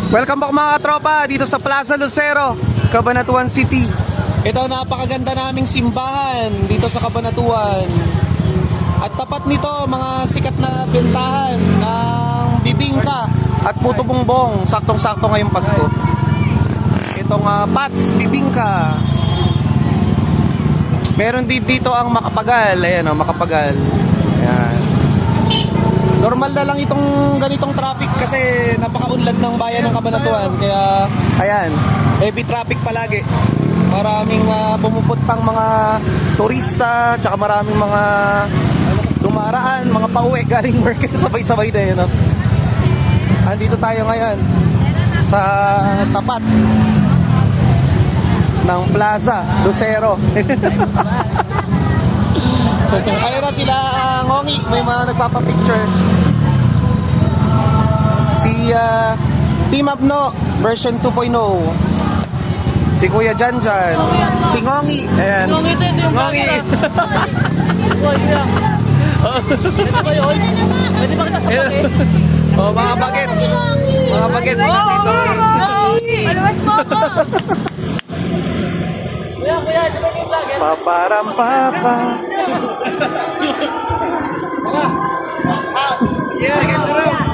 Welcome back mga tropa dito sa Plaza Lucero, Cabanatuan City. Ito napakaganda naming simbahan dito sa Cabanatuan. At tapat nito mga sikat na bentahan ng bibingka at puto bongbong. Saktong-sakto ngayong Pasko. Itong Pats Bibingka. Meron din dito ang Makapagal. Ayan o, Makapagal. Ayan. Normal na lang itong ganitong traffic kasi napakaunlad ng bayan ng Cabanatuan. Kaya, ayan, heavy traffic palagi. Maraming pumupuntang mga turista, tsaka maraming mga dumaraan, mga pauwi galing work. Sabay-sabay na yun. No? Andito tayo ngayon sa tapat ng Plaza Lucero. Ayun na sila, Ngongi, may mga nagpapapicture. Si Team Abno version 2.0. Si Kuya Janjan. Si Ngongi. Ayan. Ngongi. Oh, mga bagets. Mga bagets. Maluwas po ako. Kuya, di ba yung vlogger? Paparampapa. Yeah,